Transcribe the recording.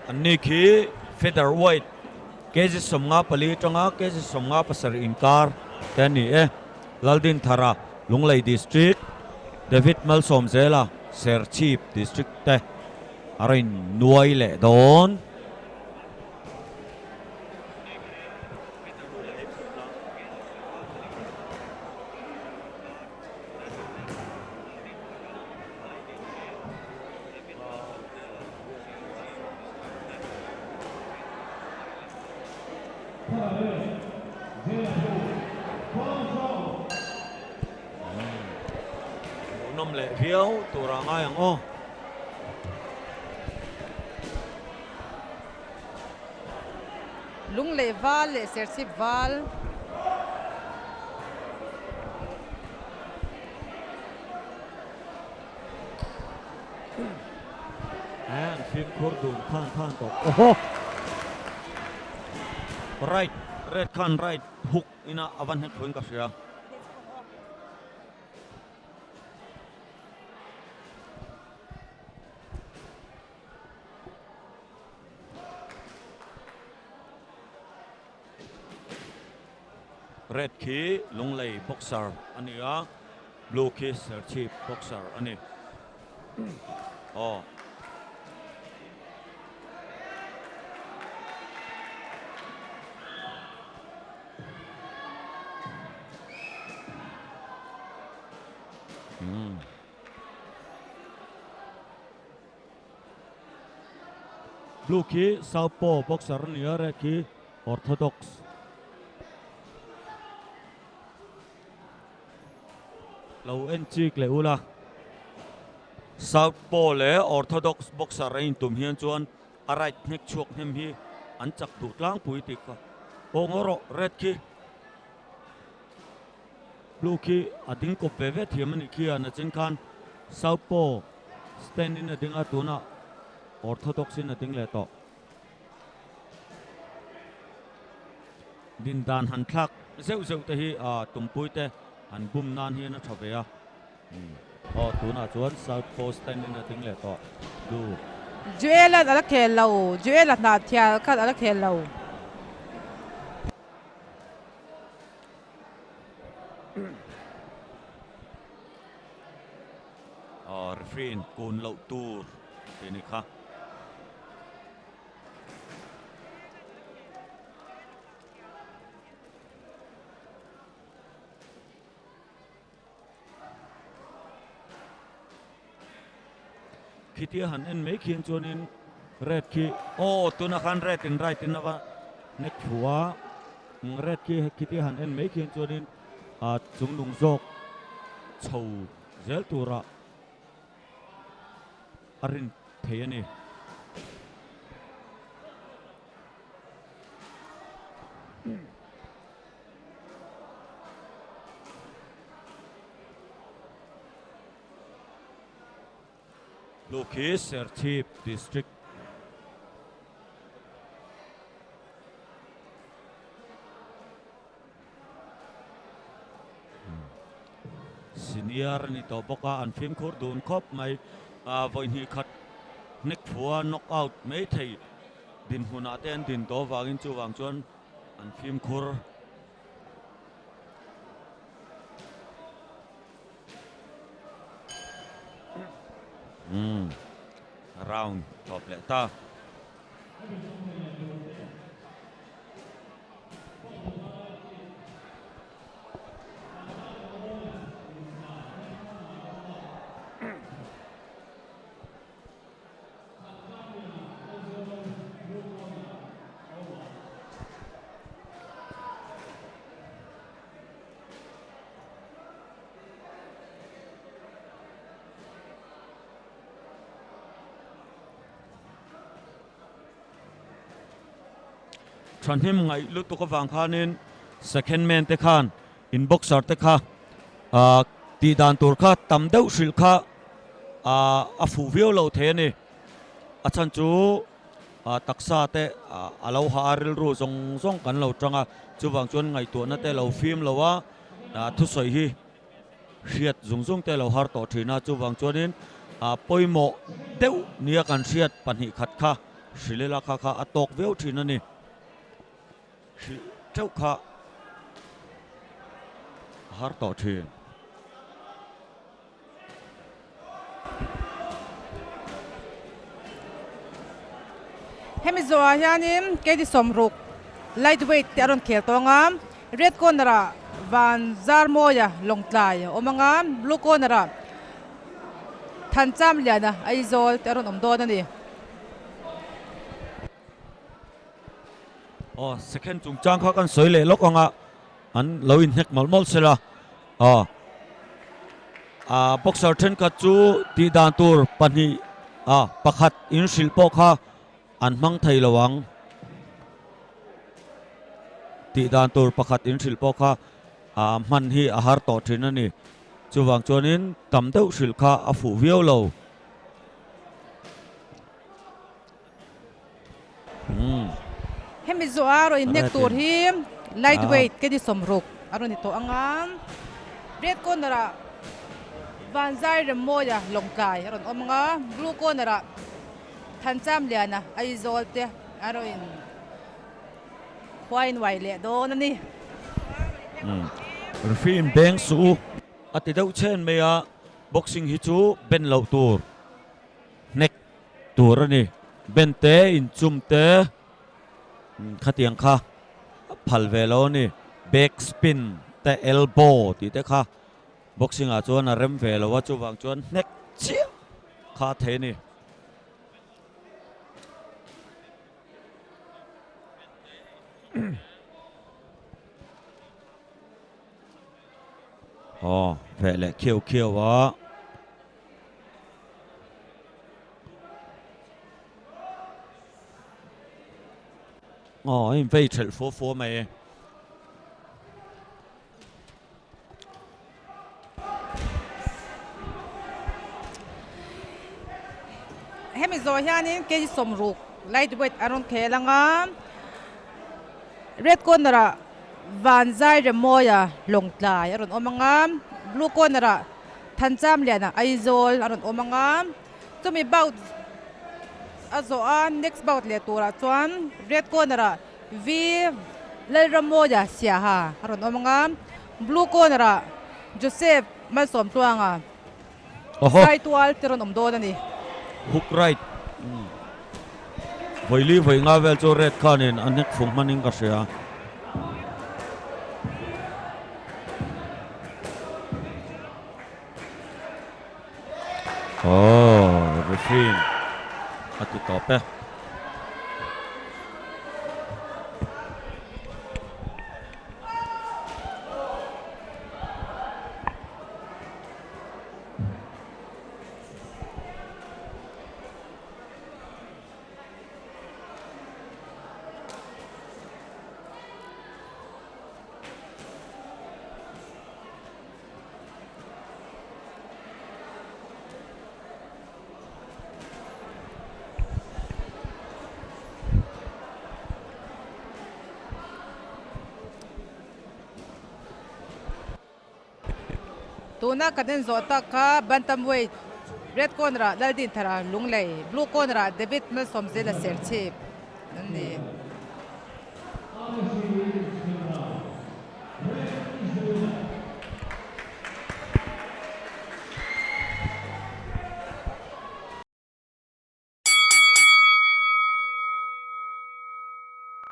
อันนี้คือfeatherweight keji somnga pali tonga keji somnga pasar inkar tani Laldinthara Lunglei district David Malsawmzela Serchhip district te arin nuai le don nom le hiếu tura ngay ang o Lunglei val le Serchhip val and film kurdun khan to right red khan right hook ina avan het point ka sia red key Lunglei boxer ania blue key Serchhip boxer ani oh blue key southpaw boxer ania red key orthodox lâu en chik le ula southpaw le orthodox boxer rain tum hian chuan arai nek chuak hem hi an chak du tlang pui tik ka ongoro red ki blue ki ading ko peve thiam ani khi an chen khan southpaw stand in ading atuna orthodox in ading le to din dan han thak zeu te hi tumpui te an bum nan hi na thaveya tuna chuan southpaw stand in ading le to du Juela ala khel lo Juela na thia khat ala khel lo refrain kun lo tur ini kha khi tia han en mấy khiên chuan in red khi tuna khan red in right in ava nek phua red khi tia han en mấy khiên chuan in chung lung jok chho zel tura arin thei ani Lunglei Serchhip district senior ni to boka an film kurdun khop mai voin hi khat nek phua knockout mai thei din huna ten din to wangin chu wang chuan an film khur round top le ta Tran him ngai lu tu ka wang khanin second man te khan in boxer te kha ti dan tur kha tam deuh hril kha a fu viau lo the ni a chan chu taksa te alo ha aril ru zong kan lo tanga chu wang chuan ngai tu na te lo film lo wa thu soi hi riat zung te lo har to thina chu wang chuan in poimo deuh nia kan riat pan hi khat kha Shilela kha atok veo thin ani trâu kha har to thin hemi zoa hianin ke di somruk lightweight te aron khel tonga red corner van zarmoya Lunglei omanga blue corner than cham liana aizol te aron omdon ani second chung chang kha kan soile lokanga an loin hek Malsawmzela boxer then ka chu ti dan tur pani pakhat in silpo kha an mang thei lawang ti dan tur pakhat in silpo kha man hi a har to thin ani chuwang chuanin tam deuh sil kha a fu viau lo hemi zoa ro in nek tur hi lightweight ke di somruk aron ito angam red corner van zarmoya Lunglei aron omanga blue corner than cham liana aizol te aron Wine Wile do nani Rufin beng su ati deuh chen mea boxing hi chu ben lo tur nek tur ani ben te in chum te khatiang kha phal ve lo ni back spin te elbow ti te kha boxing a chuan a rem ve lo wa chuwang chuan nek chi kha the ni về lại khiêu khiêu quá em vây trận phố mày hemi zo hianin ke di somruk lightweight aron khelanga red corner van zarmoya Lunglei aron omanga blue corner than cham liana aizol aron omanga tumi bout azoa next bout le tura chuan red corner v Laldinthara siaha aron omanga blue corner Joseph Malsawmzela sai tual teron omdo ani hook right voili voi nga vel cho red khanin anek phung maning ka sia refin ati tope tuna kaden zota ka bantamweight red corner Laldinthara Lunglei blue corner Malsawmzela Serchhip nani